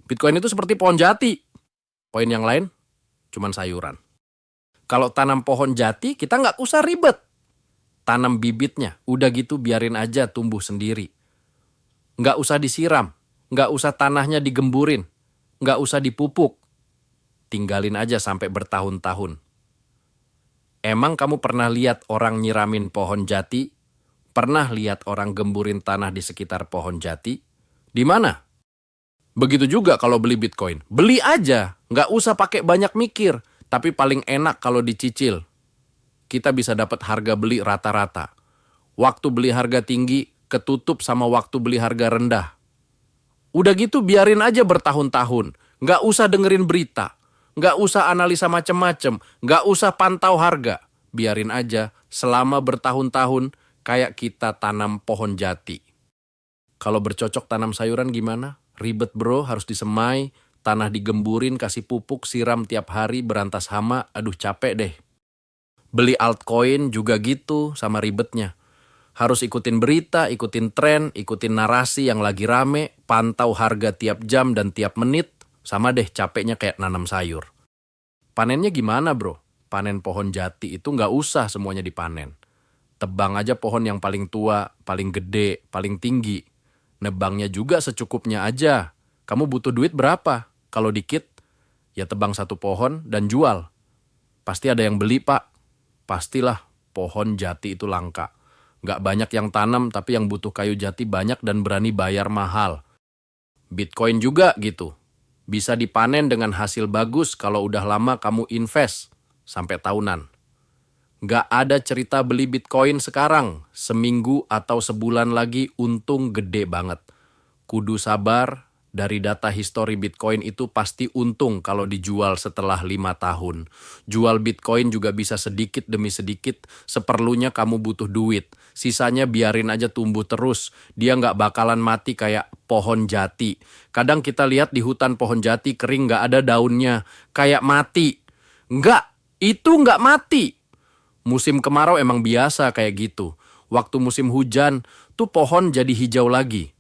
Bitcoin itu seperti pohon jati. Poin yang lain, cuman sayuran. Kalau tanam pohon jati, kita nggak usah ribet. Tanam bibitnya, udah gitu biarin aja tumbuh sendiri. Nggak usah disiram, nggak usah tanahnya digemburin, nggak usah dipupuk. Tinggalin aja sampai bertahun-tahun. Emang kamu pernah lihat orang nyiramin pohon jati? Pernah lihat orang gemburin tanah di sekitar pohon jati? Di mana? Begitu juga kalau beli Bitcoin. Beli aja, nggak usah pakai banyak mikir. Tapi paling enak kalau dicicil. Kita bisa dapat harga beli rata-rata. Waktu beli harga tinggi, ketutup sama waktu beli harga rendah. Udah gitu biarin aja bertahun-tahun. Nggak usah dengerin berita. Nggak usah analisa macem-macem. Nggak usah pantau harga. Biarin aja selama bertahun-tahun kayak kita tanam pohon jati. Kalau bercocok tanam sayuran gimana? Ribet bro, harus disemai, tanah digemburin, kasih pupuk, siram tiap hari, berantas hama, aduh capek deh. Beli altcoin juga gitu, sama ribetnya. Harus ikutin berita, ikutin tren, ikutin narasi yang lagi rame, pantau harga tiap jam dan tiap menit, sama deh capeknya kayak nanam sayur. Panennya gimana bro? Panen pohon jati itu nggak usah semuanya dipanen. Tebang aja pohon yang paling tua, paling gede, paling tinggi. Nebangnya juga secukupnya aja. Kamu butuh duit berapa? Kalau dikit, ya tebang satu pohon dan jual. Pasti ada yang beli, Pak. Pastilah pohon jati itu langka. Nggak banyak yang tanam, tapi yang butuh kayu jati banyak dan berani bayar mahal. Bitcoin juga gitu. Bisa dipanen dengan hasil bagus kalau udah lama kamu invest sampai tahunan. Nggak ada cerita beli Bitcoin sekarang, seminggu atau sebulan lagi untung gede banget. Kudu sabar, dari data histori Bitcoin itu pasti untung kalau dijual setelah 5 tahun. Jual Bitcoin juga bisa sedikit demi sedikit, seperlunya kamu butuh duit. Sisanya biarin aja tumbuh terus, dia nggak bakalan mati kayak pohon jati. Kadang kita lihat di hutan pohon jati kering nggak ada daunnya, kayak mati. Nggak, itu nggak mati. Musim kemarau emang biasa kayak gitu. Waktu musim hujan, tuh pohon jadi hijau lagi.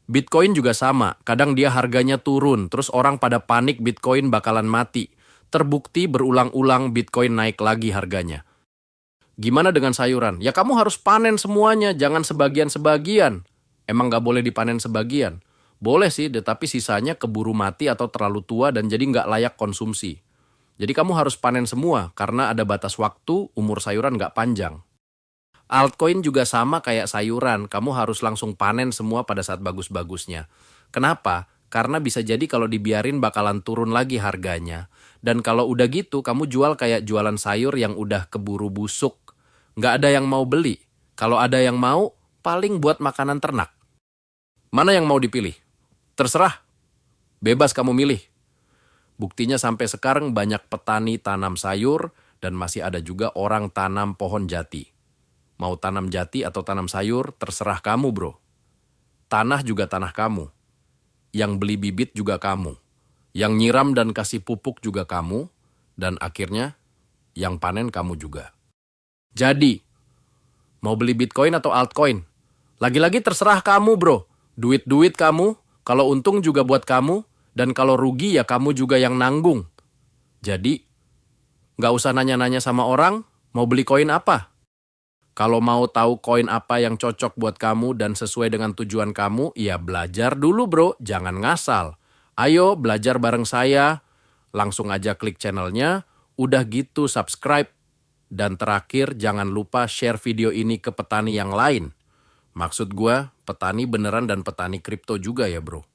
Bitcoin juga sama, kadang dia harganya turun, terus orang pada panik Bitcoin bakalan mati. Terbukti berulang-ulang Bitcoin naik lagi harganya. Gimana dengan sayuran? Ya kamu harus panen semuanya, jangan sebagian-sebagian. Emang nggak boleh dipanen sebagian? Boleh sih, tetapi sisanya keburu mati atau terlalu tua dan jadi nggak layak konsumsi. Jadi kamu harus panen semua, karena ada batas waktu, umur sayuran nggak panjang. Altcoin juga sama kayak sayuran, kamu harus langsung panen semua pada saat bagus-bagusnya. Kenapa? Karena bisa jadi kalau dibiarin bakalan turun lagi harganya. Dan kalau udah gitu, kamu jual kayak jualan sayur yang udah keburu busuk. Nggak ada yang mau beli. Kalau ada yang mau, paling buat makanan ternak. Mana yang mau dipilih? Terserah. Bebas kamu milih. Buktinya sampai sekarang banyak petani tanam sayur dan masih ada juga orang tanam pohon jati. Mau tanam jati atau tanam sayur, terserah kamu bro. Tanah juga tanah kamu. Yang beli bibit juga kamu. Yang nyiram dan kasih pupuk juga kamu. Dan akhirnya, yang panen kamu juga. Jadi, mau beli Bitcoin atau altcoin? Lagi-lagi terserah kamu bro. Duit-duit kamu, kalau untung juga buat kamu. Dan kalau rugi ya kamu juga yang nanggung. Jadi, nggak usah nanya-nanya sama orang, mau beli koin apa? Kalau mau tahu koin apa yang cocok buat kamu dan sesuai dengan tujuan kamu, ya belajar dulu bro, jangan ngasal. Ayo belajar bareng saya, langsung aja klik channelnya, udah gitu subscribe. Dan terakhir, jangan lupa share video ini ke petani yang lain. Maksud gue, petani beneran dan petani kripto juga ya bro.